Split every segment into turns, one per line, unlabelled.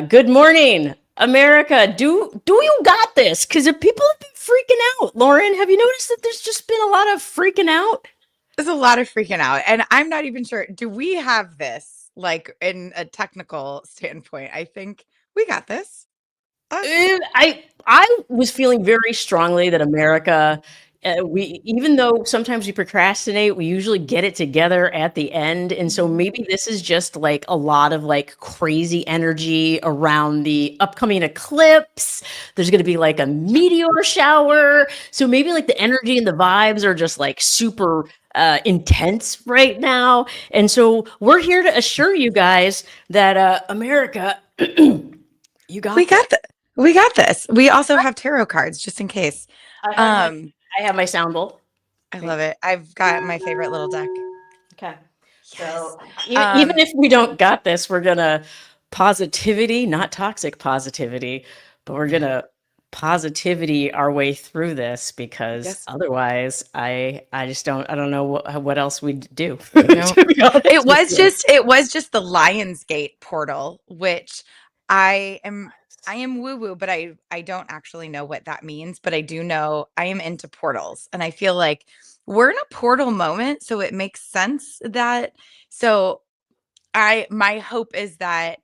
Good morning, America. Do you got this? Because people have been freaking out. Lauren, have you noticed that there's just been a lot of freaking out?
There's a lot of freaking out. And I'm not even sure. Do we have this like in a technical standpoint? I think we got this. Us.
I was feeling very strongly that America, we even though sometimes we procrastinate, we usually get it together at the end, and so maybe this is just like a lot of like crazy energy around the upcoming eclipse. There's going to be like a meteor shower, so maybe like the energy and the vibes are just like super intense right now, and so we're here to assure you guys that America. You
We
got this.
got the we got this. We also have tarot cards just in case.
I have my
Um,
I have my sound bowl.
I
Right.
love it. I've got my favorite little deck.
Okay.
Yes.
So even
Um,
if we don't got this, we're gonna positivity, not toxic positivity, but we're
yeah,
gonna positivity our way through this because
yes.
otherwise I just don't I don't know what else we'd do
No.
to be
It
honest with
was
you.
just it was just the Lionsgate portal, which I am I am woo woo, but I don't actually know what that means, but I do know I am into portals, and I feel like we're in a portal moment, so it makes sense that so I my hope is that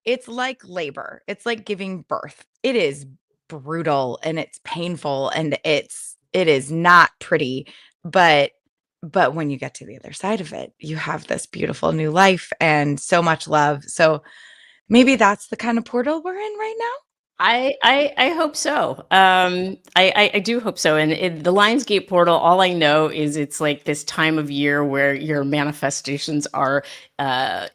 it's like labor. It's like giving birth. It is brutal and it's painful and it is not pretty, but when you get to the other side of it, you have this beautiful new life and so much love. So maybe that's the kind of portal we're in right now.
I hope so. I do hope so. And the Lionsgate portal, all I know is it's like this time of year where your manifestations are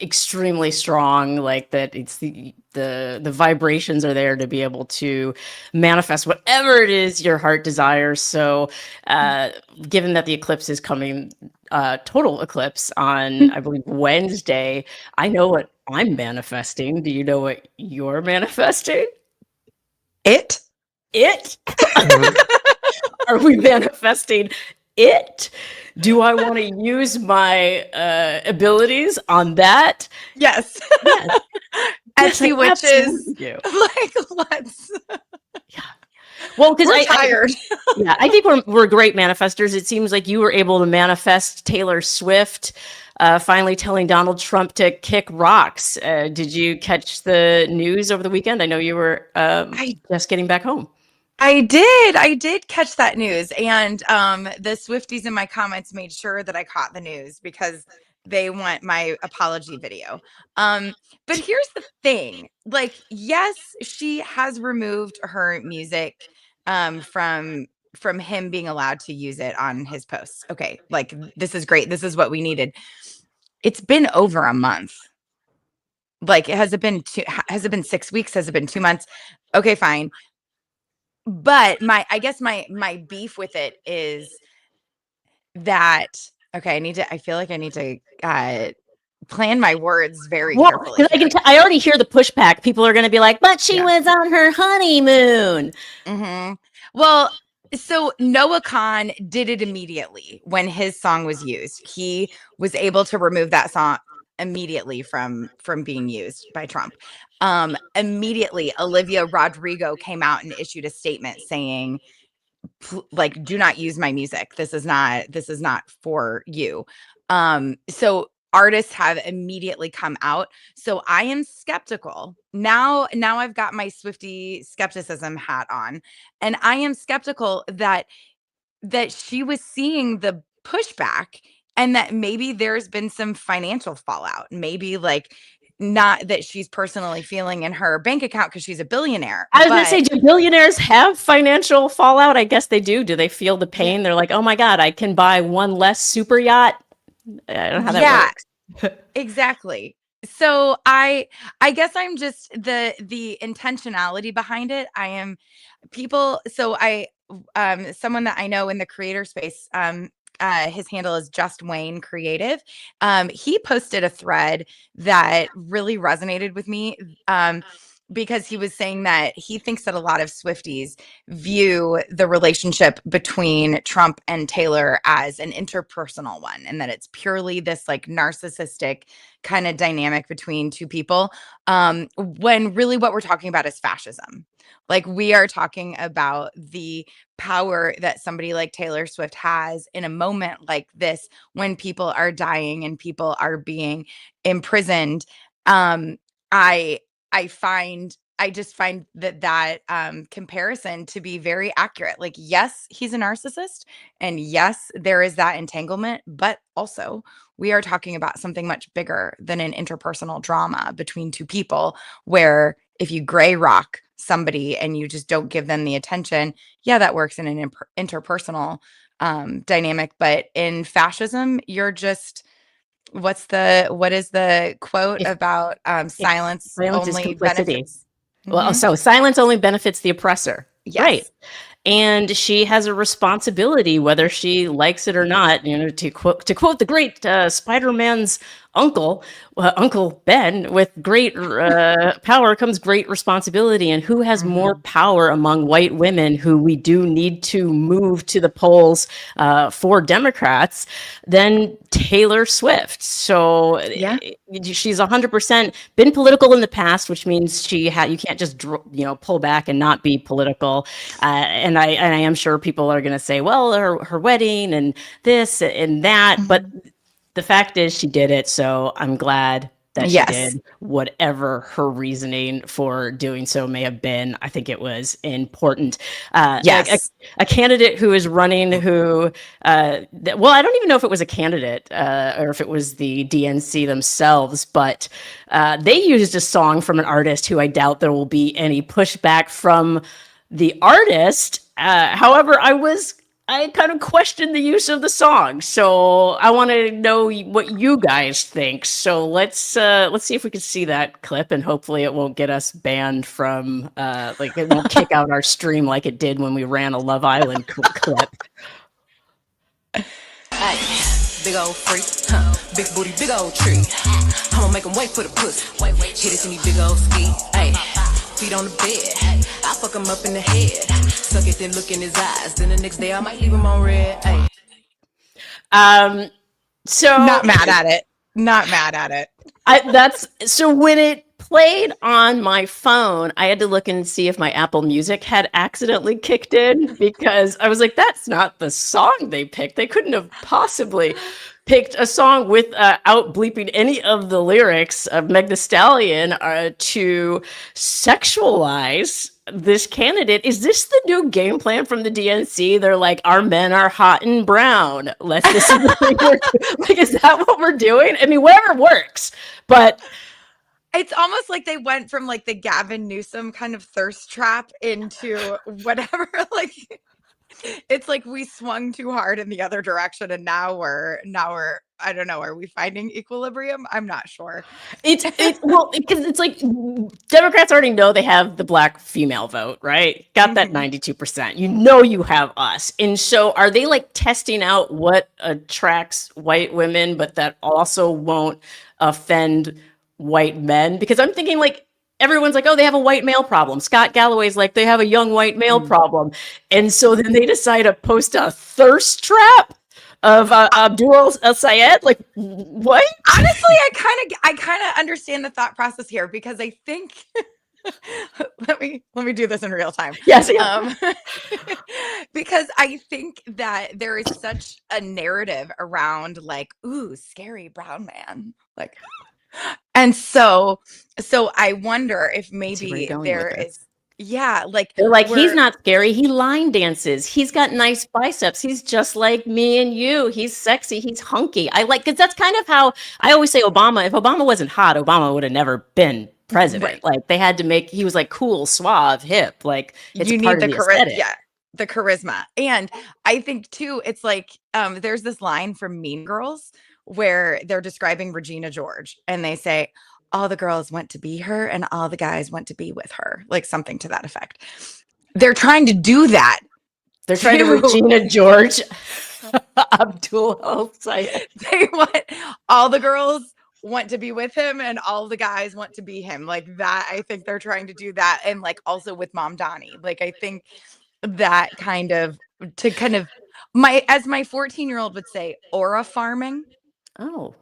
extremely strong. Like that, it's the vibrations are there to be able to manifest whatever it is your heart desires. So, uh, given that the eclipse is coming, total eclipse on I believe Wednesday, I know what I'm manifesting. Do you know what you're manifesting?
It
It? Are we manifesting it? Do I want to use my abilities on that?
yes.
Yes. Yes, I
Etsy witches.
absolutely do.
Like let's
Yeah. Well, because
we're tired.
yeah, I think we're great manifestors. It seems like you were able to manifest Taylor Swift finally telling Donald Trump to kick rocks. Did you catch the news over the weekend? I know you were
I
just getting back home.
I did catch that news, and the Swifties in my comments made sure that I caught the news because they want my apology video. Um, but here's the thing: like, yes, she has removed her music from him being allowed to use it on his posts. Okay, like this is great. This is what we needed. It's been over a month. Like, has it been has it been 6 weeks? Has it been 2 months? Okay, fine, but I guess my beef with it is that okay, I feel like I need to plan my words very
Well,
carefully
because
here.
I already hear the pushback. People are going to be like, "But she
Yeah.
was on her honeymoon."
Well, so Noah Kahn did it immediately when his song was used. He was able to remove that song immediately from being used by Trump. Immediately Olivia Rodrigo came out and issued a statement saying like do not use my music. This is not for you. So artists have immediately come out. So I am skeptical. Now I've got my Swifty skepticism hat on, and I am skeptical that she was seeing the pushback and that maybe there's been some financial fallout. Maybe like not that she's personally feeling in her bank account because she's a billionaire,
I was going to say,
but
do billionaires have financial fallout? I guess they do. Do they feel the
yeah,
pain? They're like, "Oh my God, I can buy one less super yacht." I don't know how that
yeah,
works.
exactly. So I guess I'm just the intentionality behind it. I am people so I someone that I know in the creator space his handle is Just Wayne Creative. He posted a thread that really resonated with me. because he was saying that he thinks that a lot of Swifties view the relationship between Trump and Taylor as an interpersonal one, and that it's purely this like narcissistic kind of dynamic between two people. When really what we're talking about is fascism. Like, we are talking about the power that somebody like Taylor Swift has in a moment like this, when people are dying and people are being imprisoned. I I just find that comparison to be very accurate. Like, yes, he's a narcissist, and yes, there is that entanglement, but also we are talking about something much bigger than an interpersonal drama between two people, where if you gray rock somebody and you just don't give them the attention, yeah, that works in an interpersonal dynamic. But in fascism, you're just, what is the quote
If,
about
if
silence
silence is
only
complicity.
benefits?
Well,
Mhm.
so silence only benefits the oppressor. Right.
Yes.
And she has a responsibility, whether she likes it or not. To quote the great Spider-Man's uncle, Uncle Ben, with great power comes great responsibility. And who has more
Mhm.
power among white women who we do need to move to the polls for Democrats than Taylor Swift? So
Yeah.
she's 100% been political in the past, which means you can't just pull back and not be political. And I am sure people are going to say, well, her wedding and this and that, but
Mhm.
the fact is she did it. So I'm glad that she
Yes.
did, whatever her reasoning for doing so may have been. I think it was important.
Yes.
A candidate who is running who, well, I don't even know if it was a candidate or if it was the DNC themselves, but they used a song from an artist who I doubt there will be any pushback from the artist. However, I kind of questioned the use of the song, so I want to know what you guys think. So let's see if we can see that clip, and hopefully it won't get us banned from like it won't kick out our stream like it did when we ran a Love Island clip.
Ay, big old freak, big booty, big old tree. I'ma make 'em wait for the pussy. Hit it in me big old ski. Ay, feet on the bed. I fuck 'em up in the head. Suck it, then look in his eyes. Then the next day I might leave him on red. Ay.
So
Not mad at it. Not mad at it.
So when it played on my phone, I had to look and see if my Apple Music had accidentally kicked in, because I was like, that's not the song they picked. They couldn't have possibly picked a song without bleeping any of the lyrics of Megan Thee Stallion to sexualize this candidate. Is this the new game plan from the DNC? They're like, our men are hot and brown. This is like, is that what we're doing? I mean, whatever works, but
It's almost like they went from like the Gavin Newsom kind of thirst trap into whatever. Like, it's like we swung too hard in the other direction, and now we're I don't know, are we finding equilibrium? I'm not sure.
Well, because it's like Democrats already know they have the black female vote, right? Got that 92%. You have us. And so are they like testing out what attracts white women, but that also won't offend white men? Because I'm thinking like everyone's like, oh, they have a white male problem. Scott Galloway's like, they have a young white male problem. And so then they decide to post a thirst trap of Abdul El-Sayed. Like, what?
Honestly, I kind of understand the thought process here, because I think let me do this in real time.
Yes. Yeah.
Because I think that there is such a narrative around like, ooh, scary brown man. Like, and so I wonder if maybe there is, yeah, like
they're like, he's not scary. He line dances. He's got nice biceps. He's just like me and you. He's sexy. He's hunky. Because that's kind of how I always say Obama. If Obama wasn't hot, Obama would have never been president.
Right.
Like they had to make, he was like cool, suave, hip. Like it's
you
part
need
of the aesthetic.
yeah, the charisma. And I think too, it's like there's this line from Mean Girls where they're describing Regina George, and they say all the girls want to be her and all the guys want to be with her, like something to that effect. They're trying to do that.
They're trying to Regina George Abdul El-Sayed.
They want all the girls want to be with him and all the guys want to be him. Like that, I think they're trying to do that. And like also with Mom Donnie. Like I think that kind of as my 14-year-old would say, aura farming.
Oh.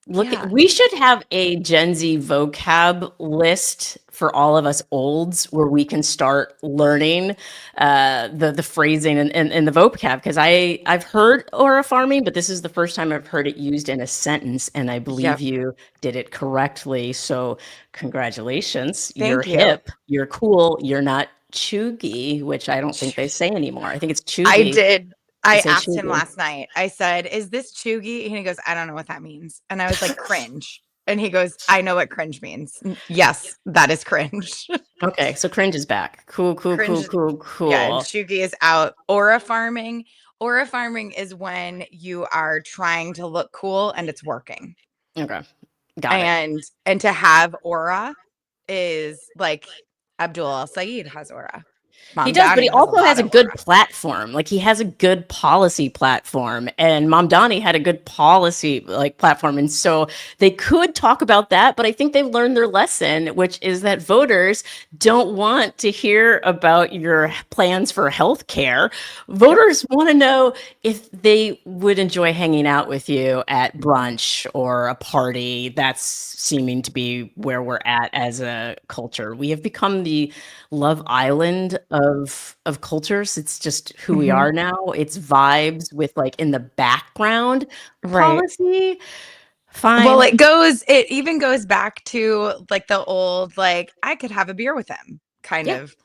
Yeah.
We should have a Gen Z vocab list for all of us olds where we can start learning the phrasing and the vocab, because I've heard aura farming, but this is the first time I've heard it used in a sentence, and I believe you did it correctly. So congratulations. You're
Thank you.
hip, you're cool, you're not chuggy, which I don't think they say anymore. I think it's chuggy.
I did. I
say
asked him
chuggy.
last night. I said, "Is this chuggy?" And he goes, "I don't know what that means." And I was like, "Cringe." And he goes, "I know what cringe means." Yes, that is cringe.
Okay, so cringe is back. Cool.
Cringe- Yeah, and chuggy is out. Aura farming. Aura farming is when you are trying to look cool and it's working.
Okay, got it.
And to have aura is like Abdul El-Sayed has aura.
He does, but he also has a good platform. Like he has a good policy platform, and Mamdani had a good policy platform, and so they could talk about that. But I think they've learned their lesson, which is that voters don't want to hear about your plans for health care. Voters want to know if they would enjoy hanging out with you at brunch or a party. That's seeming to be where we're at as a culture. We have become the Love Island of cultures. It's just who we are now. It's vibes with in the background policy. Fine.
Well, it even goes back to the old I could have a beer with him kind of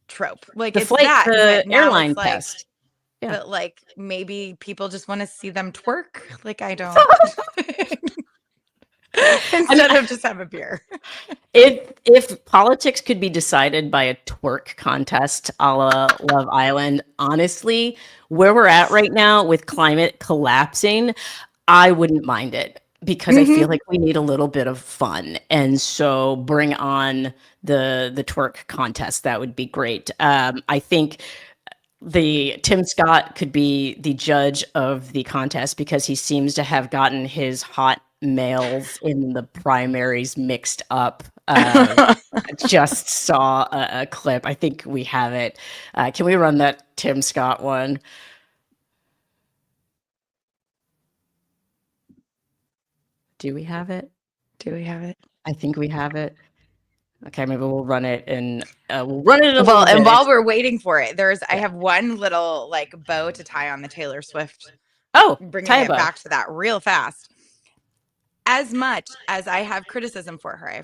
trope.
The airline test.
Yeah. But maybe people just want to see them twerk. I don't. Instead of just have a beer.
If politics could be decided by a twerk contest a la Love Island, honestly, where we're at right now with climate collapsing, I wouldn't mind it, because I feel like we need a little bit of fun. And so bring on the twerk contest. That would be great. I think Tim Scott could be the judge of the contest, because he seems to have gotten his hot males in the primaries mixed up. I just saw a clip. I think we have it. Can we run that Tim Scott one? Do we have it? I think we have it. Okay, maybe we'll run it and we'll run it.
And while we're waiting for it, I have one little bow to tie on the Taylor Swift. Bringing it back to that real fast. As much as I have criticism for her,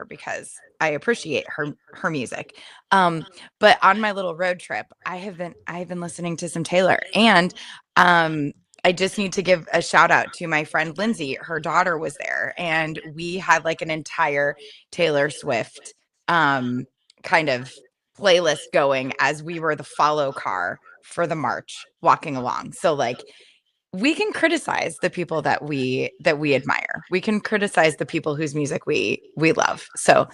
because I appreciate her music. But on my little road trip, I've been listening to some Taylor, and I just need to give a shout out to my friend Lindsay. Her daughter was there, and we had an entire Taylor Swift kind of playlist going as we were the follow car for the march walking along. So we can criticize the people that we admire. We can criticize the people whose music we love. So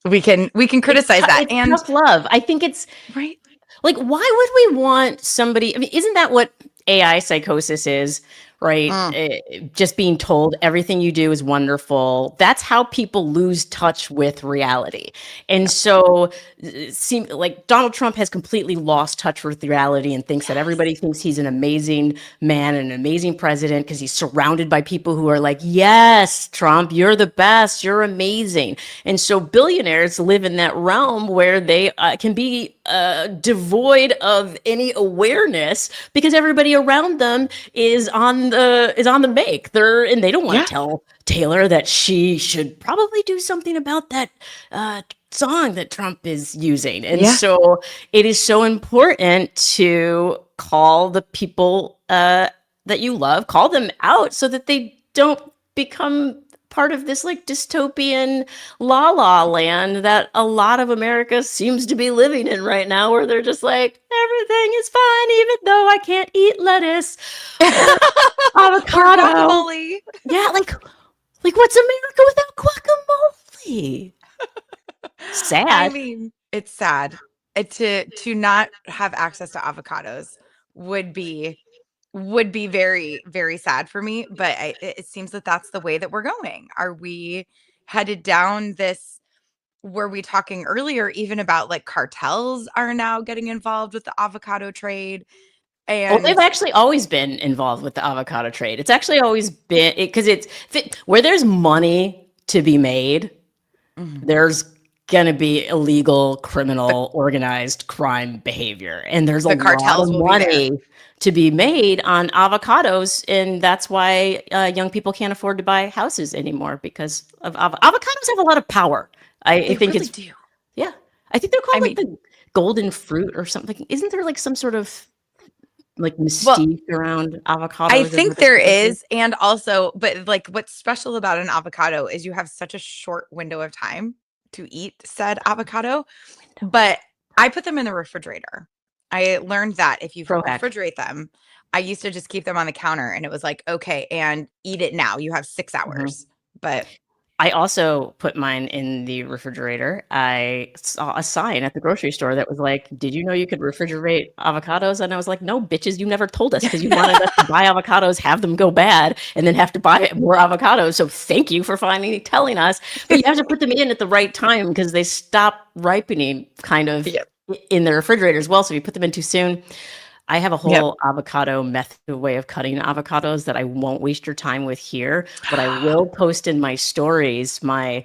we can criticize that.
And tough love. I think it's
right.
Why would we want somebody? I mean, isn't that what AI psychosis is? Right? Just being told everything you do is wonderful. That's how people lose touch with reality. And so it seems like Donald Trump has completely lost touch with reality and thinks that everybody thinks he's an amazing man and an amazing president because he's surrounded by people who are like, yes, Trump, you're the best, you're amazing. And so billionaires live in that realm where they can be devoid of any awareness because everybody around them is on the make. They don't want to tell Taylor that she should probably do something about that song that Trump is using. And so it is so important to call the people that you love, call them out so that they don't become part of this dystopian la la land that a lot of America seems to be living in right now, where they're just everything is fine even though I can't eat lettuce avocado
guacamole.
What's America without guacamole? Sad.
I mean, it's sad. To not have access to avocados would be would be very, very sad for me. But it seems that that's the way that we're going. Are we headed down this? Were we talking earlier even about like cartels are now getting involved with the avocado trade?
Oh, they've
And
actually always been involved with the avocado trade. It's actually always been because where there's money to be made, there's going to be illegal, criminal, organized crime behavior. And there's a
the
lot
cartels
of
will be there.
money to be made on avocados. And that's why young people can't afford to buy houses anymore because of avocados have a lot of power. I
They
think
really
it's,
do.
yeah, I think they're called
I
like the golden fruit or something. Isn't there like some sort of like
Well,
mystique around avocados?
I
Is
think
what
there
it's supposed to be?
is. And also, but like what's special about an avocado is you have such a short window of time to eat said avocado. But I put them in the refrigerator. I learned that if you
Pro hack.
refrigerate them, I used to just keep them on the counter and it was like, okay, and eat it now. You have 6 hours. But
I also put mine in the refrigerator. I saw a sign at the grocery store that was like, "Did you know you could refrigerate avocados?" And I was like, "No, bitches, you never told us because you wanted us to buy avocados, have them go bad, and then have to buy more avocados. So thank you for finally telling us. But you have to put them in at the right time because they stop ripening kind of
Yep.
in the refrigerator as well. So if you put them in too soon." I have a
Yep.
whole avocado method way of cutting avocados that I won't waste your time with here, but I will post in my stories my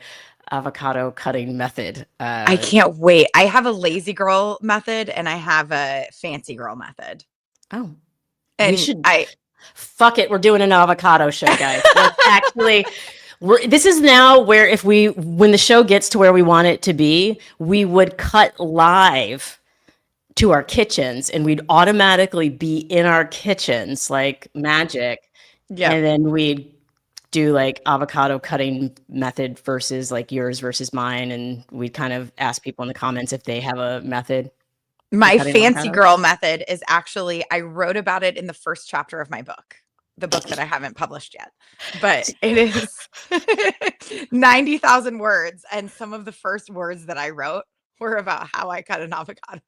avocado cutting method.
I can't wait. I have a lazy girl method and I have a fancy girl method.
Oh, we
And
should fuck it. We're doing an avocado show, guys. This is now where when the show gets to where we want it to be, we would cut live to our kitchens and we'd automatically be in our kitchens like magic.
yeah.
And then we'd do like avocado cutting method versus like yours versus mine. And we'd kind of ask people in the comments if they have a method.
My
cutting
fancy
avocados.
girl method is actually, I wrote about it in the first chapter of my book, the book that I haven't published yet, but it is 90,000 words. And some of the first words that I wrote were about how I cut an avocado.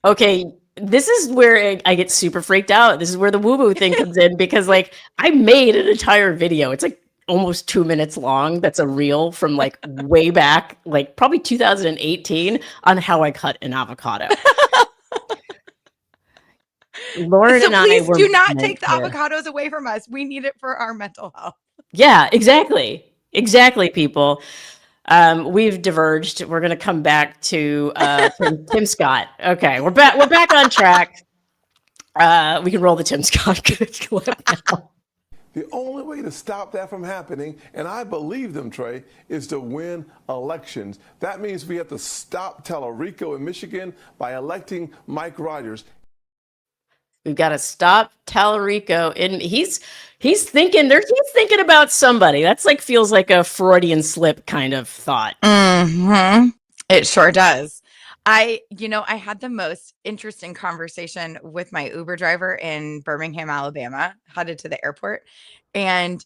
Okay, this is where I get super freaked out. This is where the woo-woo thing comes in because like I made an entire video. It's like almost 2 minutes long. That's a reel from like way back, like probably 2018 on how I cut an avocado. Lauren
So
and I
please
were
do not take
meant
the
to-
avocados away from us. We need it for our mental health.
Yeah, exactly. Exactly, people. We've diverged. We're gonna come back to Tim Scott. Okay, we're back. We're back on track. We can roll the Tim Scott clip now.
The only way to stop that from happening, and I believe them, Trey, is to win elections. That means we have to stop Talarico in Michigan by electing Mike Rogers.
We've got to stop Talarico, and he's thinking he's thinking about somebody. That's like feels like a Freudian slip kind of thought.
Mm-hmm. It sure does. I had the most interesting conversation with my Uber driver in Birmingham, Alabama, headed to the airport. And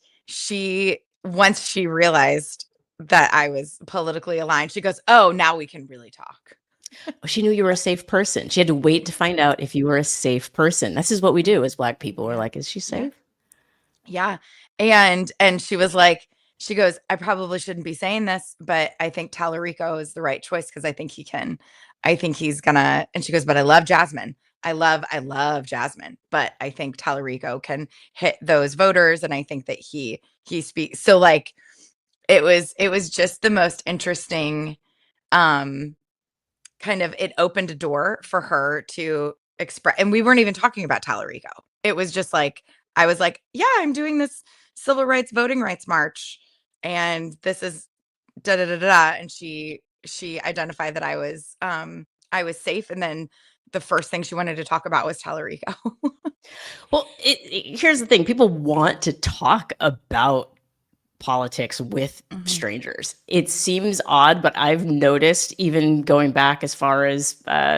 once she realized that I was politically aligned, she goes, "Oh, now we can really talk."
She knew you were a safe person. She had to wait to find out if you were a safe person. This is what we do as Black people. We're like, is she safe?
Yeah. And she was like, she goes, "I probably shouldn't be saying this, but I think Talarico is the right choice because I think he's gonna," and she goes, "But I love Jasmine. I love Jasmine, but I think Talarico can hit those voters. And I think that he speaks." So like, it was just the most interesting, kind of, it opened a door for her to express. And we weren't even talking about Talarico. It was just like, I was like, "Yeah, I'm doing this civil rights, voting rights march. And this is da da da da." And she identified that I was safe. And then the first thing she wanted to talk about was Talarico.
Well, here's the thing. People want to talk about politics with strangers. It seems odd, but I've noticed even going back as far as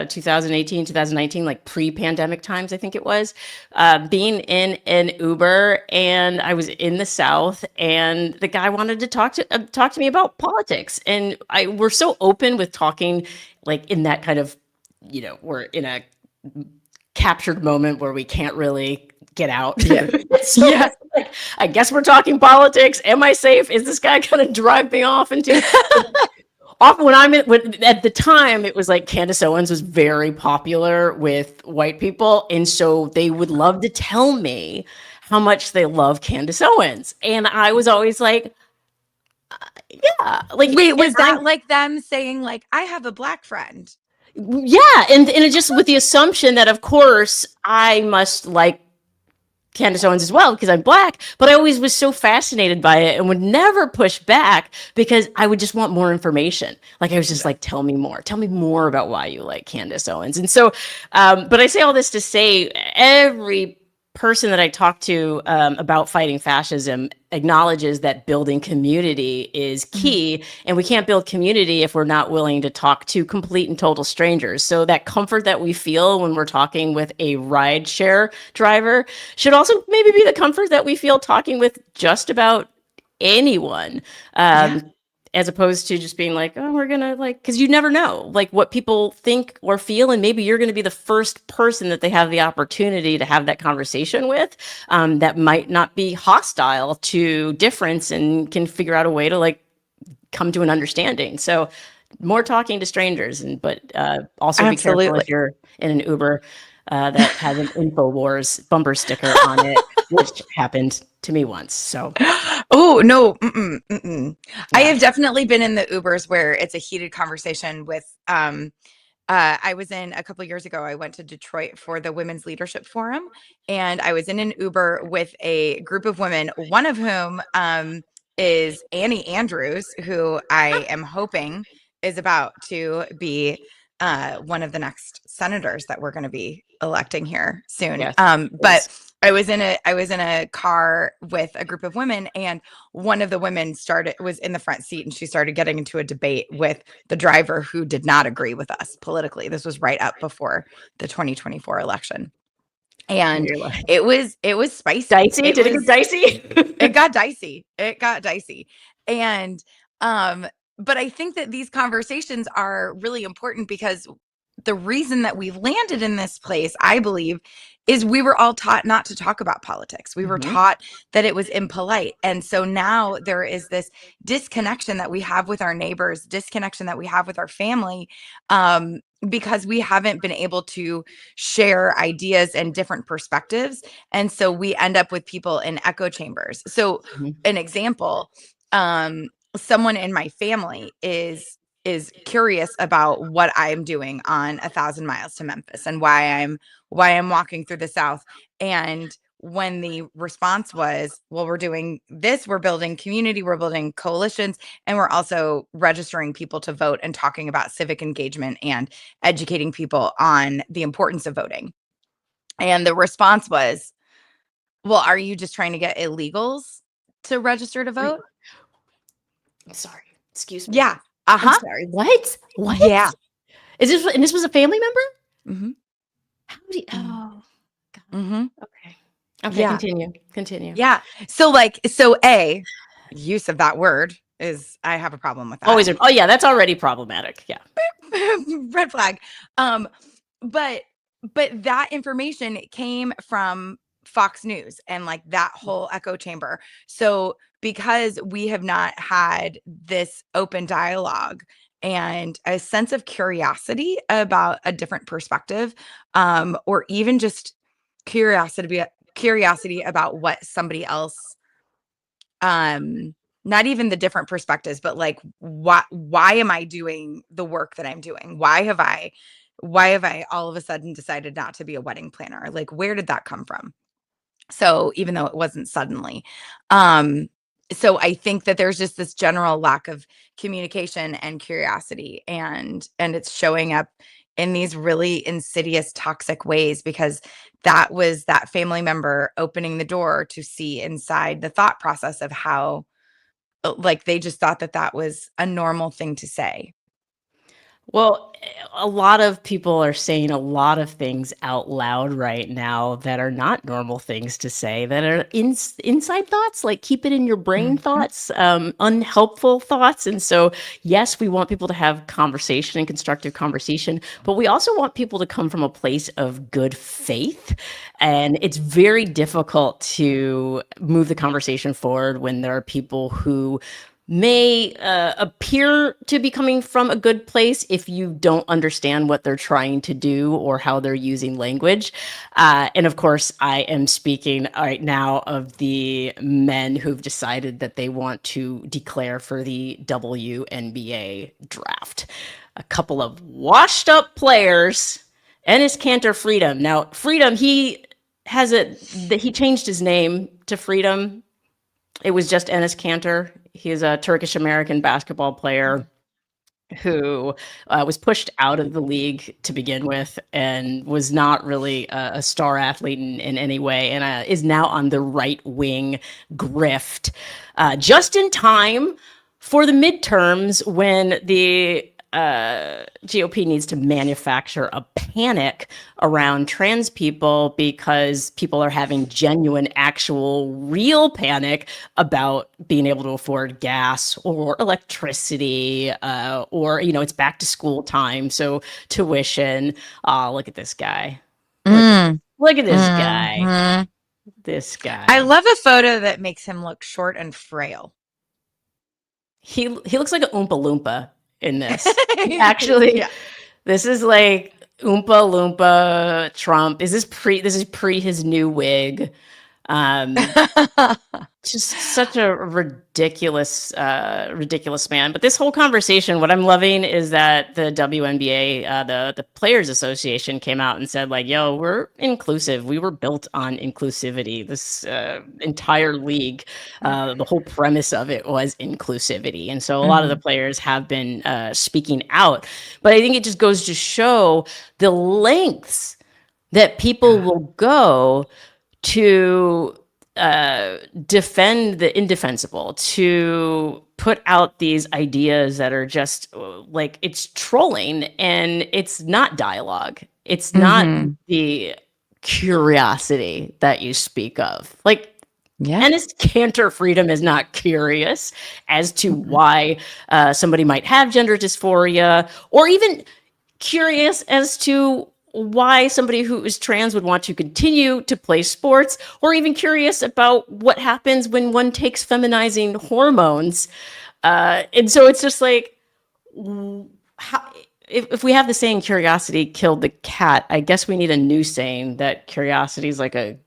2018, 2019, like pre-pandemic times, I think it was, being in an Uber and I was in the South and the guy wanted to talk to me about politics. And we're so open with talking like in that kind of, we're in a captured moment where we can't really get out.
Yeah.
So
Yeah.
it's like, I guess we're talking politics. Am I safe? Is this guy going to drive me off into? Often at the time, it was like Candace Owens was very popular with white people. And so they would love to tell me how much they love Candace Owens. And I was always like, yeah. Like,
Wait, was
and
that like them saying like, I have a black friend?
yeah. And it just with the assumption that, of course, I must like Candace Owens as well because I'm black, but I always was so fascinated by it and would never push back because I would just want more information. Like I was just like, tell me more about why you like Candace Owens. And so, but I say all this to say every person that I talk to about fighting fascism acknowledges that building community is key, and we can't build community if we're not willing to talk to complete and total strangers. So that comfort that we feel when we're talking with a rideshare driver should also maybe be the comfort that we feel talking with just about anyone. As opposed to just being like, oh, we're gonna like, because you never know like what people think or feel, and maybe you're going to be the first person that they have the opportunity to have that conversation with, that might not be hostile to difference and can figure out a way to like come to an understanding. So more talking to strangers, but also be careful
Absolutely.
if you're in an Uber that has an InfoWars bumper sticker on it, which happened to me once. So
Oh no. I have definitely been in the Ubers where it's a heated conversation with I was in a couple of years ago, I went to Detroit for the Women's Leadership Forum, and I was in an Uber with a group of women, one of whom is Annie Andrews, who I am hoping is about to be one of the next senators that we're going to be electing here soon.
Yes,
but I was in a car with a group of women, and one of the women was in the front seat, and she started getting into a debate with the driver who did not agree with us politically. This was right up before the 2024 election. And
like,
it was spicy.
dicey. Did it get dicey?
It got dicey. It got dicey. And but I think that these conversations are really important because the reason that we landed in this place, I believe, is we were all taught not to talk about politics. We were taught that it was impolite. And so now there is this disconnection that we have with our neighbors, disconnection that we have with our family, because we haven't been able to share ideas and different perspectives. And so we end up with people in echo chambers. So an example, someone in my family is curious about what I'm doing on 1,000 miles to Memphis and why I'm walking through the South. And when the response was, well, we're doing this, we're building community, we're building coalitions, and we're also registering people to vote and talking about civic engagement and educating people on the importance of voting. And the response was, well, are you just trying to get illegals to register to vote?
I'm sorry. Excuse me.
Yeah.
I'm sorry. What?
Yeah.
Is this? And this was a family member?
Mm-hmm.
How do you, oh, God.
Mm-hmm.
Okay. Okay.
Yeah.
Continue.
Yeah. So use of that word is, I have a problem with that.
Always. Oh yeah, that's already problematic. Yeah.
Red flag. But that information came from Fox News and like that whole echo chamber. So because we have not had this open dialogue and a sense of curiosity about a different perspective, or even just curiosity about what somebody else, not even the different perspectives, but like why am I doing the work that I'm doing? Why have I all of a sudden decided not to be a wedding planner? Like, where did that come from? So even though it wasn't suddenly, so I think that there's just this general lack of communication and curiosity, and it's showing up in these really insidious, toxic ways, because that was that family member opening the door to see inside the thought process of how, like, they just thought that that was a normal thing to say.
Well, a lot of people are saying a lot of things out loud right now that are not normal things to say, that are inside thoughts, like keep it in your brain thoughts, unhelpful thoughts. And so, yes, we want people to have conversation and constructive conversation, but we also want people to come from a place of good faith. And it's very difficult to move the conversation forward when there are people who may appear to be coming from a good place if you don't understand what they're trying to do or how they're using language. And of course, I am speaking right now of the men who've decided that they want to declare for the WNBA draft. A couple of washed up players, Enes Kanter Freedom. Now, Freedom, he changed his name to Freedom. It was just Enes Kanter. He's a Turkish-American basketball player who was pushed out of the league to begin with and was not really a star athlete in any way, and is now on the right-wing grift just in time for the midterms when the GOP needs to manufacture a panic around trans people because people are having genuine, actual, real panic about being able to afford gas or electricity, or, it's back to school time. So tuition. Oh, look at this guy. Look at this guy. This guy.
I love a photo that makes him look short and frail.
He looks like an Oompa Loompa in this. Actually, yeah. This is like Oompa Loompa Trump. This is pre his new wig. Just such a ridiculous man. But this whole conversation, what I'm loving is that the WNBA, the Players Association, came out and said, like, yo, we're inclusive. We were built on inclusivity. This entire league, the whole premise of it was inclusivity. And so a lot of the players have been speaking out. But I think it just goes to show the lengths that people will go to defend the indefensible, to put out these ideas that are just like, it's trolling and it's not dialogue. It's not the curiosity that you speak of. Like, Enes Kanter Freedom is not curious as to why somebody might have gender dysphoria, or even curious as to why somebody who is trans would want to continue to play sports, or even curious about what happens when one takes feminizing hormones. And so it's just like, if we have the saying curiosity killed the cat, I guess we need a new saying that curiosity is like a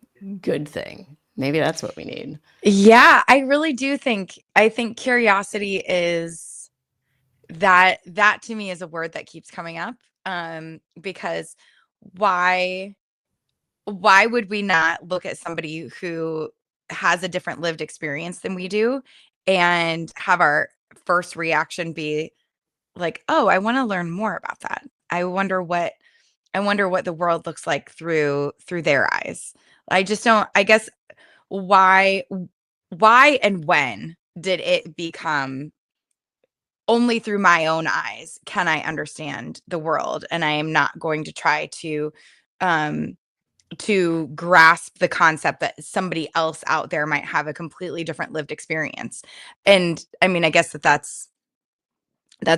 good thing. Maybe that's what we need.
Yeah, I really do I think curiosity is that to me is a word that keeps coming up. Because why would we not look at somebody who has a different lived experience than we do and have our first reaction be like, oh, I want to learn more about that. I wonder what the world looks like through their eyes. I guess why and when did it become only through my own eyes can I understand the world, and I am not going to try to grasp the concept that somebody else out there might have a completely different lived experience. And I mean, I guess that's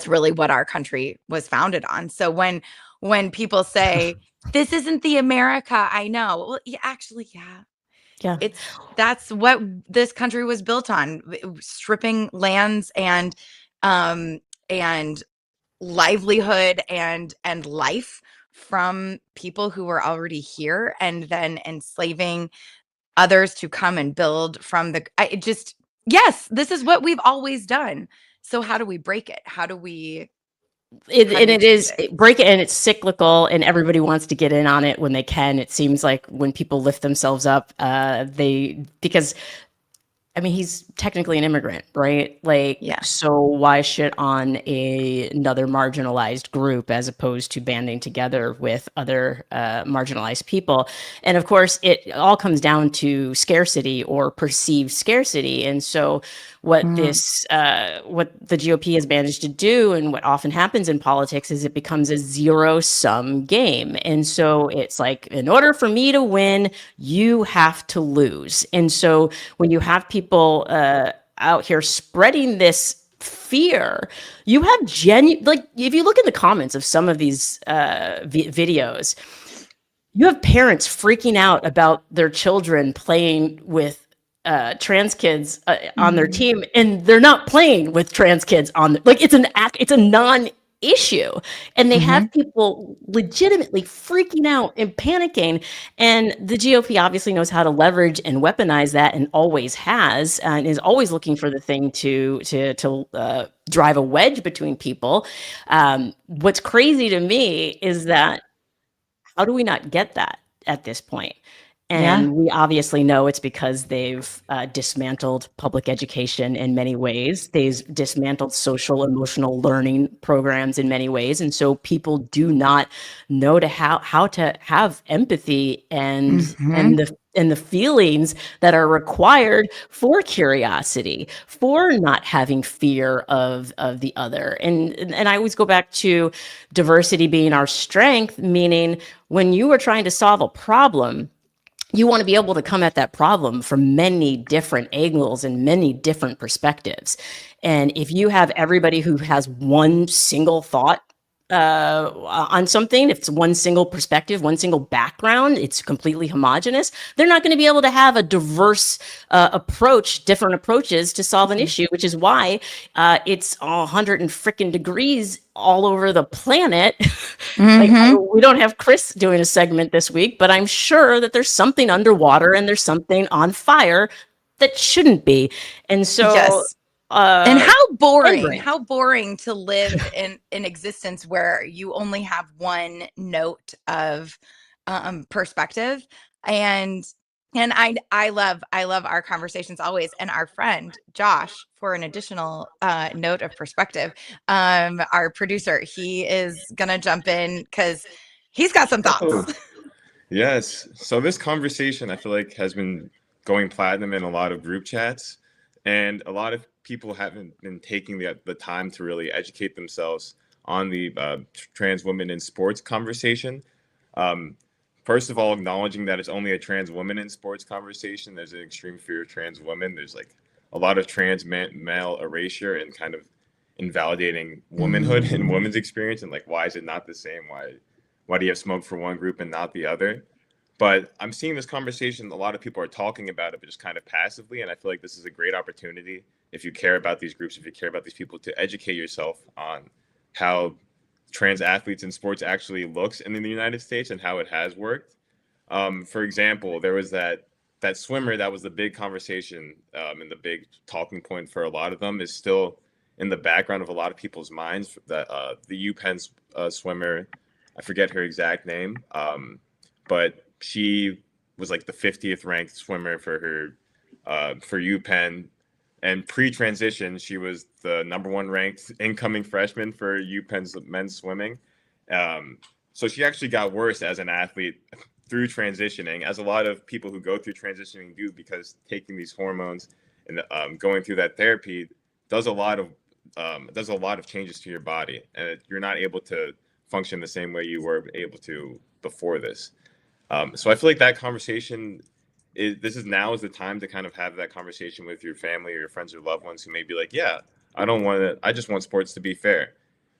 really what our country was founded on. So when people say this isn't the America I know, well, yeah, actually, yeah. That's what this country was built on, stripping lands and livelihood and life from people who were already here, and then enslaving others to come and build from yes, this is what we've always done. So how do we break it? How do we
break it, and it's cyclical, and everybody wants to get in on it when they can. It seems like when people lift themselves up, because I mean, he's technically an immigrant, right? Like,
Yeah.
so why shit on another marginalized group as opposed to banding together with other marginalized people? And of course, it all comes down to scarcity or perceived scarcity. And so what what the GOP has managed to do, and what often happens in politics, is it becomes a zero-sum game. And so it's like, in order for me to win, you have to lose. And so when you have people out here spreading this fear, you have like, if you look in the comments of some of these videos, you have parents freaking out about their children playing with trans kids on their team, and they're not playing with trans kids on like, it's a non-issue, and they have people legitimately freaking out and panicking. And the GOP obviously knows how to leverage and weaponize that, and always has, and is always looking for the thing to drive a wedge between people. What's crazy to me is that, how do we not get that at this point? And we obviously know it's because they've dismantled public education in many ways. They've dismantled social emotional learning programs in many ways. And so people do not know how to have empathy and the feelings that are required for curiosity, for not having fear of the other. And I always go back to diversity being our strength, meaning when you are trying to solve a problem, you want to be able to come at that problem from many different angles and many different perspectives. And if you have everybody who has one single thought on something, if it's one single perspective, one single background, it's completely homogenous, they're not going to be able to have a diverse approach, different approaches to solve an issue, which is why it's 100 and frickin' degrees all over the planet. Like, we don't have Chris doing a segment this week, but I'm sure that there's something underwater and there's something on fire that shouldn't be. And so,
Yes. And
Angry.
how boring to live in an existence where you only have one note of perspective. And I love our conversations always. And our friend Josh, for an additional note of perspective, our producer, he is gonna jump in because he's got some thoughts.
Yes. So this conversation, I feel like, has been going platinum in a lot of group chats, and a lot of people haven't been taking the time to really educate themselves on the trans women in sports conversation. First of all, acknowledging that it's only a trans woman in sports conversation. There's an extreme fear of trans women. There's like a lot of trans male erasure and kind of invalidating womanhood and women's experience, and like, why is it not the same? Why do you have smoke for one group and not the other? But I'm seeing this conversation, a lot of people are talking about it, but just kind of passively. And I feel like this is a great opportunity, if you care about these groups, if you care about these people, to educate yourself on how trans athletes in sports actually looks in the United States and how it has worked. For example, there was that swimmer that was the big conversation, and the big talking point for a lot of them, is still in the background of a lot of people's minds. That the UPenn swimmer, I forget her exact name, but she was like the 50th ranked swimmer for her for UPenn, and pre-transition she was the #1 ranked incoming freshman for UPenn's men's swimming. So she actually got worse as an athlete through transitioning, as a lot of people who go through transitioning do, because taking these hormones and going through that therapy does a lot of changes to your body, and you're not able to function the same way you were able to before this. So I feel like that conversation this is the time to kind of have that conversation with your family or your friends or loved ones who may be like, yeah, I just want sports to be fair.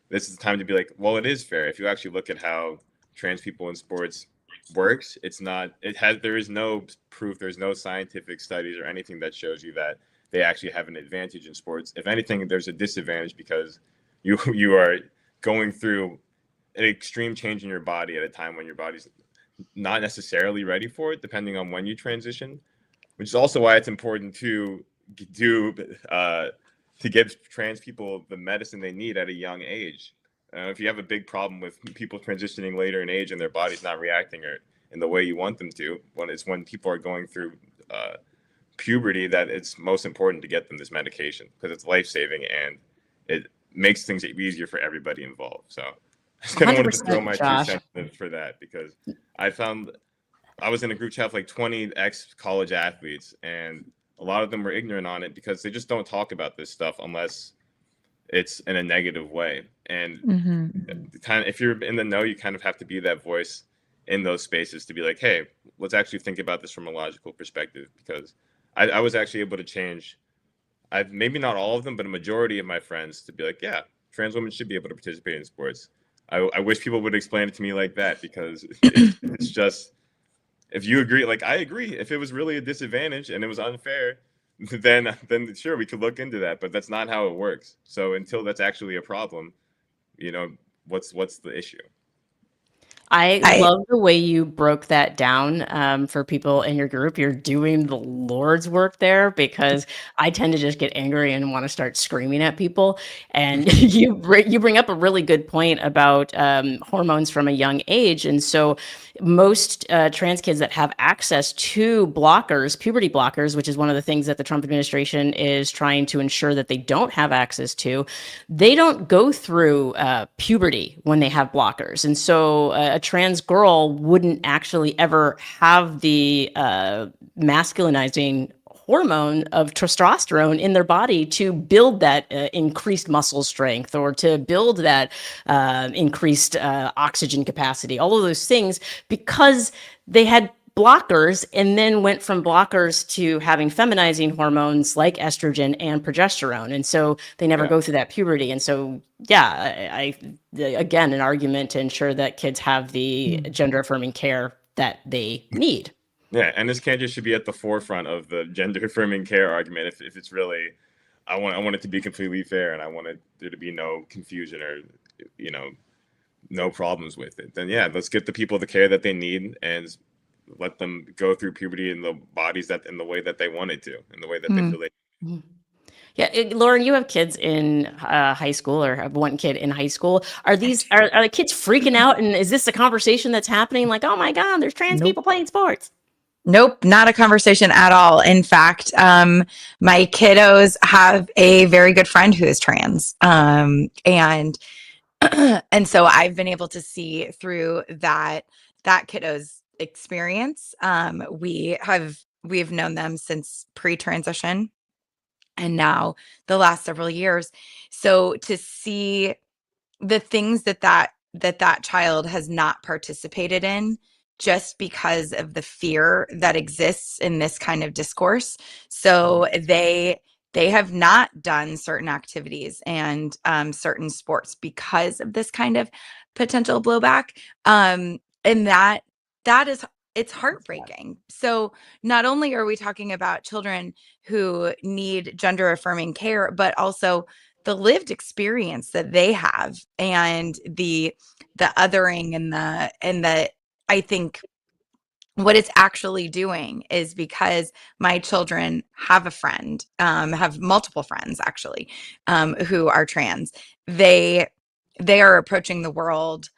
This is the time to be like, well, it is fair. If you actually look at how trans people in sports works, there is no proof, there's no scientific studies or anything that shows you that they actually have an advantage in sports. If anything, there's a disadvantage, because you are going through an extreme change in your body at a time when your body's not necessarily ready for it, depending on when you transition, which is also why it's important to give trans people the medicine they need at a young age. If you have a big problem with people transitioning later in age and their body's not reacting or in the way you want them to, when people are going through puberty that it's most important to get them this medication because it's life-saving and it makes things easier for everybody involved. So I just kind of wanted to throw
100%,
my two
Josh.
cents in for that because I found I was in a group chat with like 20 ex-college athletes, and a lot of them were ignorant on it because they just don't talk about this stuff unless it's in a negative way. And kind of, if you're in the know, you kind of have to be that voice in those spaces to be like, hey, let's actually think about this from a logical perspective. Because I was actually able to change, maybe not all of them, but a majority of my friends to be like, yeah, trans women should be able to participate in sports. I wish people would explain it to me like that, because it's just, if you agree, like I agree, if it was really a disadvantage and it was unfair, then sure, we could look into that, but that's not how it works. So until that's actually a problem, you know, what's the issue?
I love the way you broke that down for people in your group. You're doing the Lord's work there, because I tend to just get angry and want to start screaming at people. And you bring up a really good point about hormones from a young age. And so most trans kids that have access to blockers, puberty blockers, which is one of the things that the Trump administration is trying to ensure that they don't have access to, they don't go through puberty when they have blockers. And so a trans girl wouldn't actually ever have the masculinizing hormone of testosterone in their body to build that increased muscle strength, or to build that increased oxygen capacity, all of those things, because they had blockers, and then went from blockers to having feminizing hormones like estrogen and progesterone. And so they never go through that puberty. And so, I again, an argument to ensure that kids have the gender affirming care that they need.
Yeah, and Enes Kanter should be at the forefront of the gender affirming care argument. If it's really, I want it to be completely fair, and I want there to be no confusion or, no problems with it. Then let's get the people the care that they need and let them go through puberty in the bodies in the way that they wanted to, in the way that they feel they.
Yeah, Lauren, you have kids in high school, or have one kid in high school. Are the kids freaking out? And is this a conversation that's happening? Like, oh my God, there's trans people playing sports.
Nope, not a conversation at all. In fact, my kiddos have a very good friend who is trans. And so I've been able to see through that kiddo's experience. We've known them since pre-transition, and now the last several years. So to see the things that child has not participated in, just because of the fear that exists in this kind of discourse. So they have not done certain activities and certain sports because of this kind of potential blowback. And it's heartbreaking. So not only are we talking about children who need gender affirming care, but also the lived experience that they have, and the othering, and the I think what it's actually doing is, because my children have a friend, have multiple friends actually, who are trans, they are approaching the world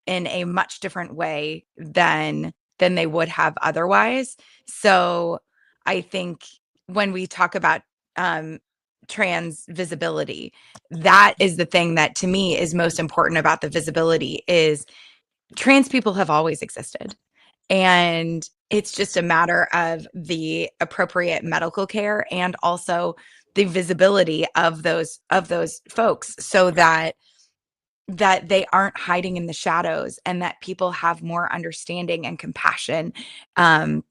in a much different way than they would have otherwise. So I think when we talk about trans visibility, that is the thing that to me is most important about the visibility, is trans people have always existed. And it's just a matter of the appropriate medical care, and also the visibility of those folks, so that they aren't hiding in the shadows, and that people have more understanding and compassion and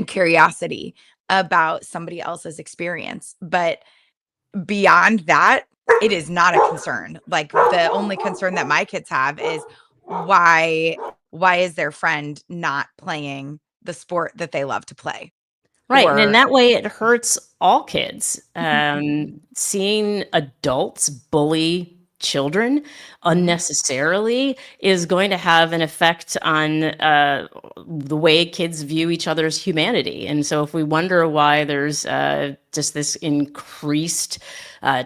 curiosity about somebody else's experience. But beyond that, it is not a concern. Like, the only concern that my kids have is, why is their friend not playing the sport that they love to play?
Right. And in that way, it hurts all kids. Seeing adults bully children unnecessarily is going to have an effect on the way kids view each other's humanity. And so if we wonder why there's just this increased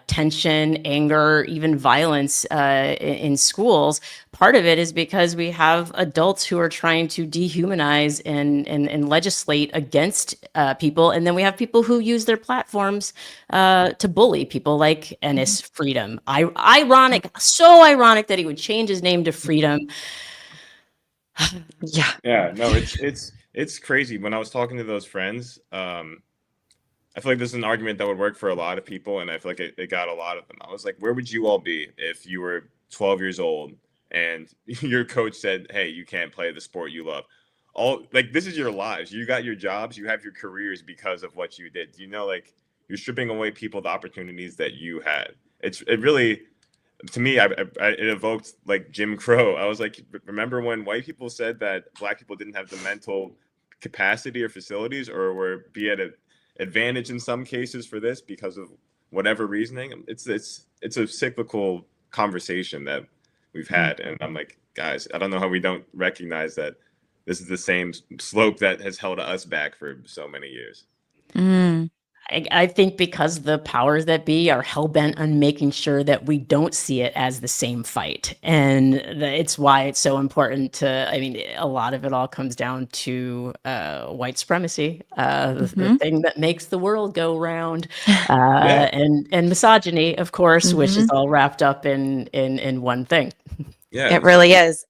tension, anger, even violence in schools, part of it is because we have adults who are trying to dehumanize and legislate against people. And then we have people who use their platforms to bully people like Enes Freedom. So ironic that he would change his name to Freedom.
Yeah, no, it's crazy. When I was talking to those friends, I feel like this is an argument that would work for a lot of people, and I feel like it got a lot of them. I was like, where would you all be if you were 12 years old and your coach said, hey, you can't play the sport you love? This is your lives. You got your jobs, you have your careers because of what you did. You know, like, you're stripping away people the opportunities that you had. It really, to me, it evoked like Jim Crow. I was like, remember when white people said that Black people didn't have the mental capacity or facilities, or were be at an advantage in some cases for this because of whatever reasoning? It's a cyclical conversation that we've had, and I'm like, guys, I don't know how we don't recognize that this is the same slope that has held us back for so many years.
I think because the powers that be are hell-bent on making sure that we don't see it as the same fight. And it's why it's so important a lot of it all comes down to white supremacy, the thing that makes the world go round, and misogyny, of course, which is all wrapped up in one thing.
Yeah,
It really is.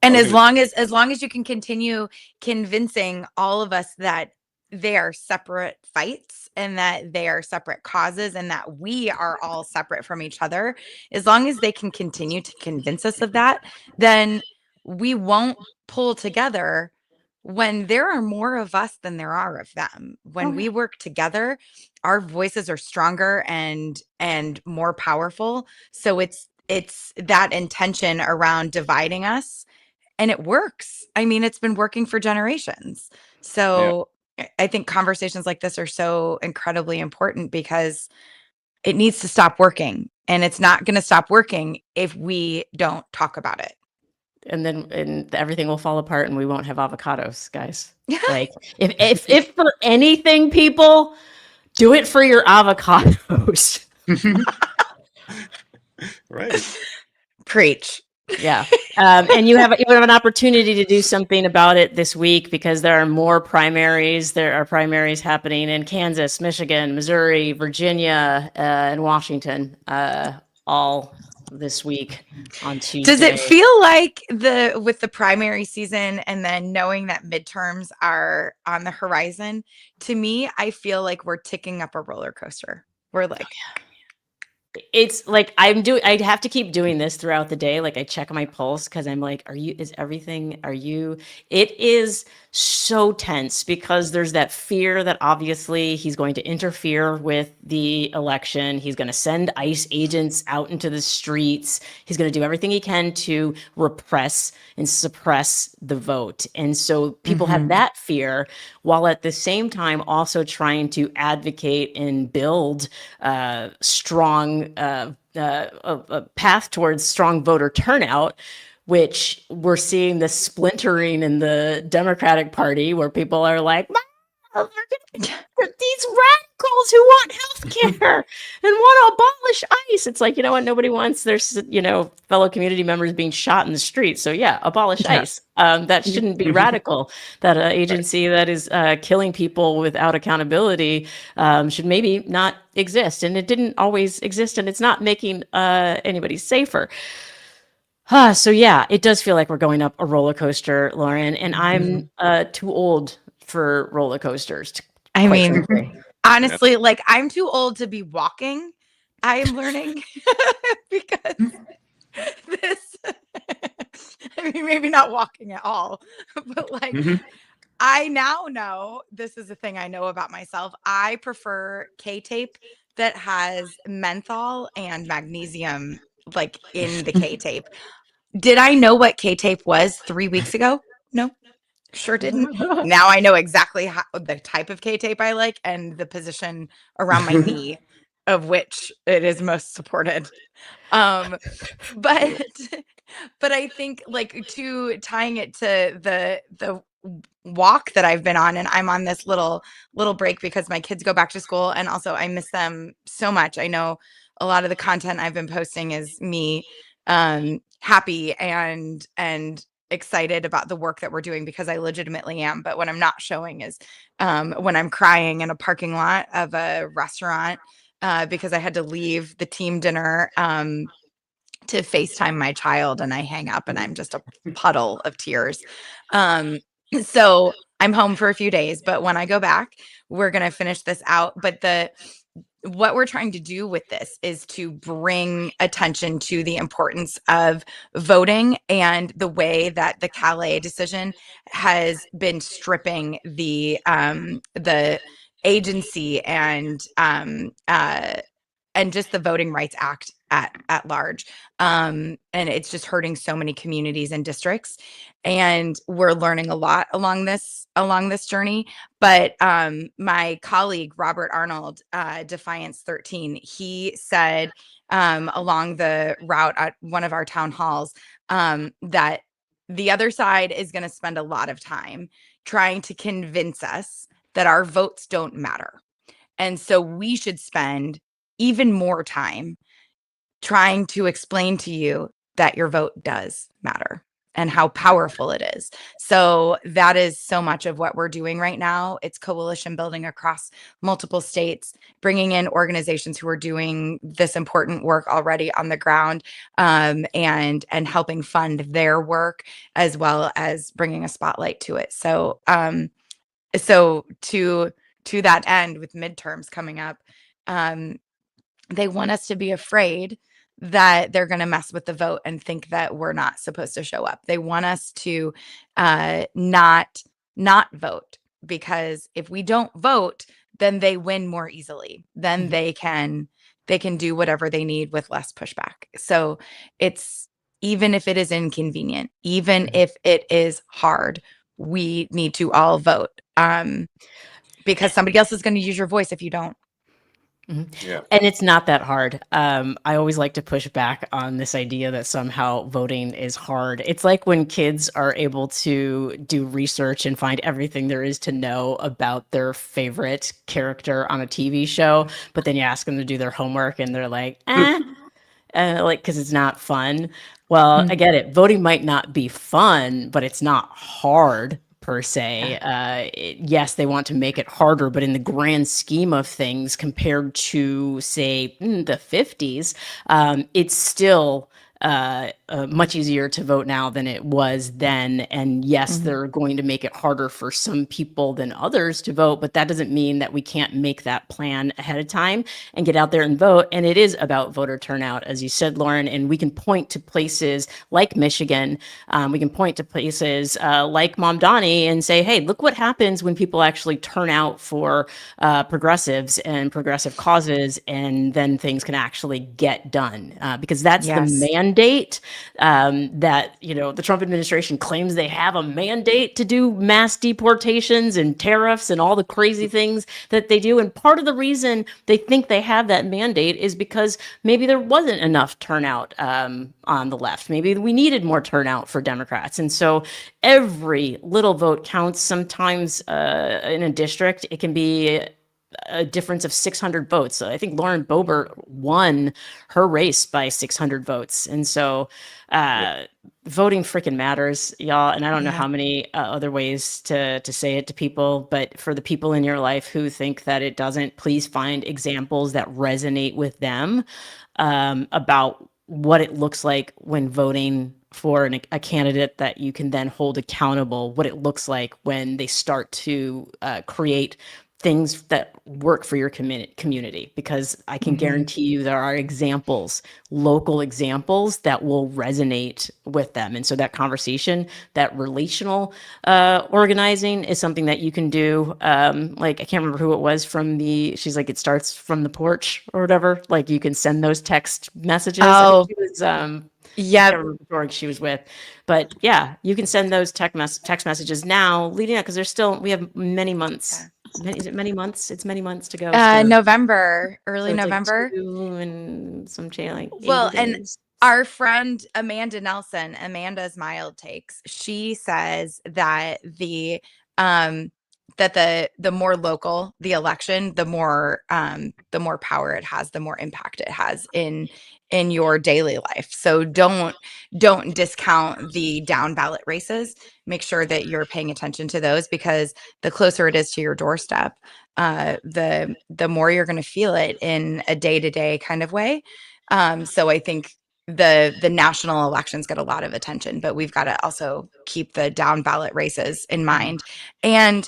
And as long as you can continue convincing all of us that they are separate fights and that they are separate causes and that we are all separate from each other, as long as they can continue to convince us of that, then we won't pull together when there are more of us than there are of them. When we work together, our voices are stronger and more powerful. So it's that intention around dividing us, and it works. I mean, it's been working for generations. So I think conversations like this are so incredibly important because it needs to stop working, and it's not going to stop working if we don't talk about it.
And everything will fall apart and we won't have avocados, guys. Like if for anything, people, do it for your avocados.
Right.
Preach.
Yeah. And you have an opportunity to do something about it this week because there are more primaries. There are primaries happening in Kansas, Michigan, Missouri, Virginia, and Washington, all this week on Tuesday.
Does it feel like with the primary season and then knowing that midterms are on the horizon, to me, I feel like we're ticking up a roller coaster. We're like,
it's like I have to keep doing this throughout the day. Like I check my pulse because I'm like, it is so tense because there's that fear that obviously he's going to interfere with the election. He's going to send ICE agents out into the streets. He's going to do everything he can to repress and suppress the vote. And so people have that fear while at the same time also trying to advocate and build strong a path towards strong voter turnout, which we're seeing the splintering in the Democratic Party where people are like, these radicals who want healthcare and want to abolish ICE. It's like, you know what? Nobody wants their, fellow community members being shot in the street. So yeah, abolish ICE. That shouldn't be radical. That agency that is killing people without accountability should maybe not exist. And it didn't always exist, and it's not making anybody safer. So yeah, it does feel like we're going up a roller coaster, Lauren, and I'm too old for roller coasters.
I mean, honestly, like I'm too old to be walking. I am learning because this, I mean, maybe not walking at all, but like I now know, this is the thing I know about myself. I prefer K-tape that has menthol and magnesium like in the K-tape. Did I know what K-tape was 3 weeks ago? No, sure didn't. Now I know exactly the type of K-tape I like and the position around my knee of which it is most supported. But I think like tying it to the walk that I've been on, and I'm on this little break because my kids go back to school, and also I miss them so much. I know a lot of the content I've been posting is me happy and excited about the work that we're doing, because I legitimately am. But what I'm not showing is when I'm crying in a parking lot of a restaurant because I had to leave the team dinner to FaceTime my child, and I hang up and I'm just a puddle of tears. So I'm home for a few days, but when I go back, we're going to finish this out. But what we're trying to do with this is to bring attention to the importance of voting and the way that the Calais decision has been stripping the agency and just the Voting Rights Act at large. And it's just hurting so many communities and districts. And we're learning a lot along this journey. But my colleague, Robert Arnold, Defiance 13, he said along the route at one of our town halls that the other side is going to spend a lot of time trying to convince us that our votes don't matter. And so we should spend even more time trying to explain to you that your vote does matter and how powerful it is. So that is so much of what we're doing right now. It's coalition building across multiple states, bringing in organizations who are doing this important work already on the ground, and helping fund their work, as well as bringing a spotlight to it. So to that end, with midterms coming up, they want us to be afraid that they're going to mess with the vote and think that we're not supposed to show up. They want us to not vote, because if we don't vote, then they win more easily. Then they can do whatever they need with less pushback. So it's, even if it is inconvenient, even if it is hard, we need to all vote, because somebody else is going to use your voice if you don't.
Yeah.
And it's not that hard. I always like to push back on this idea that somehow voting is hard. It's like when kids are able to do research and find everything there is to know about their favorite character on a TV show, but then you ask them to do their homework and they're like, like, because it's not fun. Well, I get it. Voting might not be fun, but it's not hard per se. Yes, they want to make it harder, but in the grand scheme of things, compared to, say, the 50s, it's still much easier to vote now than it was then. And yes, they're going to make it harder for some people than others to vote, but that doesn't mean that we can't make that plan ahead of time and get out there and vote. And it is about voter turnout, as you said, Lauren, and we can point to places like Michigan. We can point to places like Mamdani and say, hey, look what happens when people actually turn out for progressives and progressive causes, and then things can actually get done, because that's the mandate that, the Trump administration claims they have a mandate to do mass deportations and tariffs and all the crazy things that they do. And part of the reason they think they have that mandate is because maybe there wasn't enough turnout on the left. Maybe we needed more turnout for Democrats. And so every little vote counts. Sometimes in a district, it can be a difference of 600 votes. So I think Lauren Boebert won her race by 600 votes. And so voting freaking matters, y'all. And I don't know how many other ways to say it to people, but for the people in your life who think that it doesn't, please find examples that resonate with them about what it looks like when voting for a candidate that you can then hold accountable, what it looks like when they start to create things that work for your community, because I can guarantee you there are examples, local examples, that will resonate with them. And so that conversation, that relational organizing is something that you can do. Like, I can't remember who it was she's like, it starts from the porch or whatever. Like, you can send those text messages. I think she was, I can't remember the org she was with, but yeah, you can send those text messages now leading up, because we have many months. Is it many months? It's many months to go.
November, early
So
November.
Like 2 and some change, like 80
Well,
days.
and our friend Amanda Nelson, Amanda's Mild Takes, she says that the the more local the election, the more power it has, the more impact it has in your daily life. So don't discount the down ballot races. Make sure that you're paying attention to those, because the closer it is to your doorstep, the more you're going to feel it in a day-to-day kind of way. So I think the national elections get a lot of attention, but we've got to also keep the down ballot races in mind. And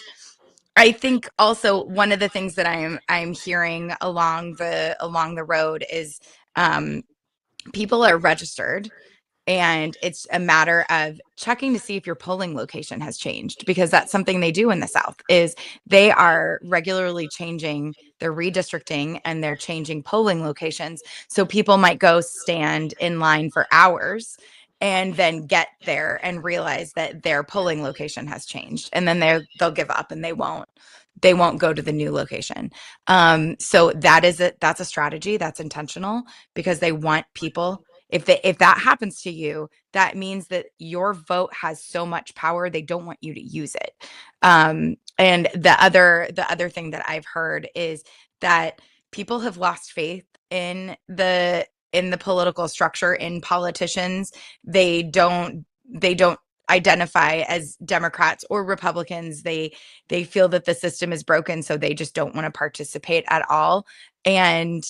I think also one of the things that I'm hearing along the road is people are registered, and it's a matter of checking to see if your polling location has changed, because that's something they do in the South, is they are regularly changing their redistricting and they're changing polling locations. So people might go stand in line for hours and then get there and realize that their polling location has changed, and then they'll give up and they won't go to the new location. So that's a strategy that's intentional, because they want people. If that happens to you, that means that your vote has so much power, they don't want you to use it. And the other thing that I've heard is that people have lost faith in the political structure, in politicians. They don't identify as Democrats or Republicans. They feel that the system is broken, so they just don't want to participate at all. And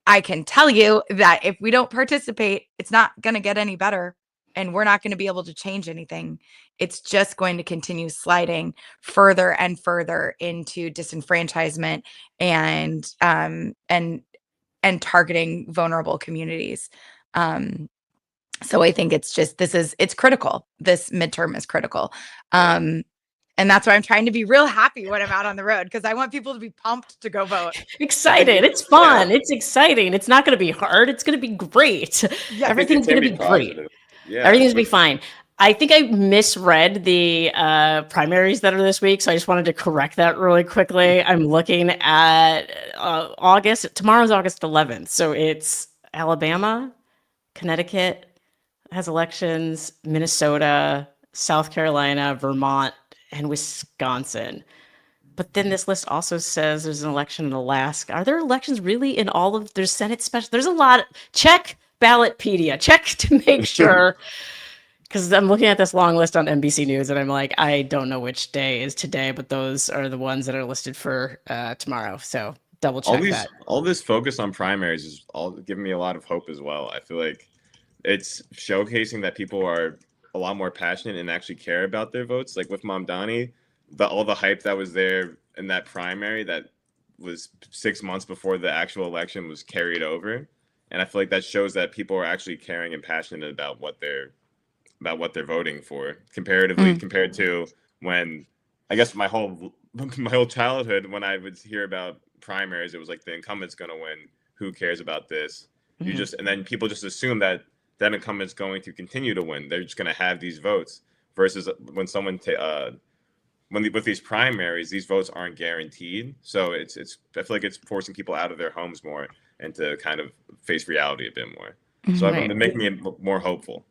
I can tell you that if we don't participate, it's not going to get any better, and we're not going to be able to change anything. It's just going to continue sliding further and further into disenfranchisement and targeting vulnerable communities. So I think it's critical. This midterm is critical. And that's why I'm trying to be real happy when I'm out on the road, because I want people to be pumped to go vote.
Excited. It's fun. It's exciting. It's not going to be hard. It's going to be great.
Yeah,
everything's going to be great.
Yeah,
everything's going to be fine. I think I misread the primaries that are this week, so I just wanted to correct that really quickly. I'm looking at tomorrow's August 11th. So it's Alabama, Connecticut has elections, Minnesota, South Carolina, Vermont, and Wisconsin. But then this list also says there's an election in Alaska. Are there elections really in all of there's Senate special? There's a lot. Check Ballotpedia. Check to make sure. Because I'm looking at this long list on NBC News and I'm like, I don't know which day is today, but those are the ones that are listed for tomorrow. So double check that.
All this focus on primaries is all giving me a lot of hope as well. I feel like it's showcasing that people are a lot more passionate and actually care about their votes. Like with Mamdani, all the hype that was there in that primary that was 6 months before the actual election was carried over. And I feel like that shows that people are actually caring and passionate about what they're voting for, comparatively compared to when, I guess my whole childhood, when I would hear about primaries, it was like the incumbent's going to win. Who cares about this? And then people just assume that incumbent's going to continue to win. They're just going to have these votes, versus when someone with these primaries, these votes aren't guaranteed. So I feel like it's forcing people out of their homes more and to kind of face reality a bit more. So I've been making me more hopeful.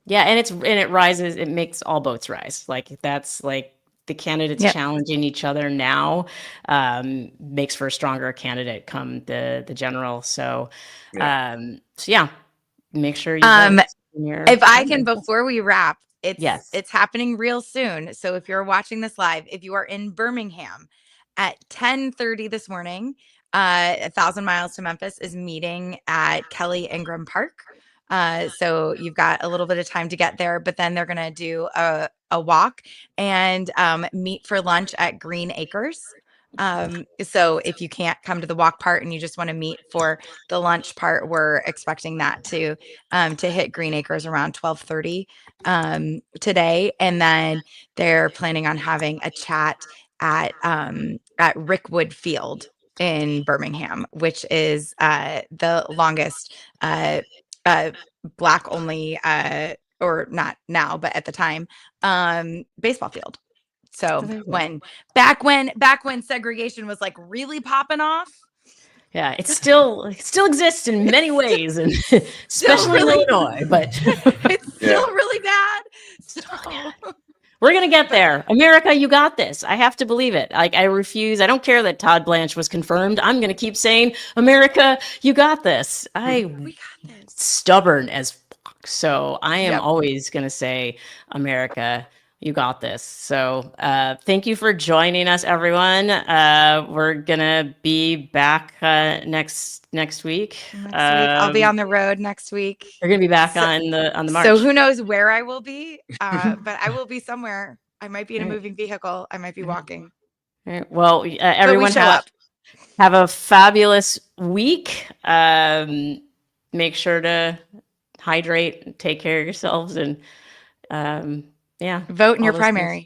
Yeah, and it rises. It makes all boats rise. Like that's like the candidates challenging each other now makes for a stronger candidate come the general. So make sure you
if I can, before we wrap, it's happening real soon. So if you're watching this live, if you are in Birmingham at 10:30 this morning, 1,000 miles to Memphis is meeting at Kelly Ingram Park. So you've got a little bit of time to get there, but then they're going to do a walk and meet for lunch at Green Acres. So if you can't come to the walk part and you just want to meet for the lunch part, we're expecting that to hit Green Acres around 12:30 today. And then they're planning on having a chat at Rickwood Field in Birmingham, which is the longest Black only or not now, but at the time, baseball field. So back when segregation was like really popping off.
Yeah, it still exists in many ways, and especially in Illinois, but
it's still really bad.
We're going to get there. America, you got this. I have to believe it. Like, I refuse. I don't care that Todd Blanche was confirmed. I'm going to keep saying, America, you got this.
We got this.
Stubborn as fuck. So I am
Yep.
always going to say, America, you got this. So thank you for joining us, everyone. We're going to be back next week.
Next week. I'll be on the road next week.
We're going to be back
So-
on the march.
So who knows where I will be, but I will be somewhere. I might be in a moving vehicle. I might be walking.
All right. Well,
But we
everyone
show up.
have a fabulous week. Make sure to hydrate, take care of yourselves, and yeah.
Vote in
all
your
those things.
primary.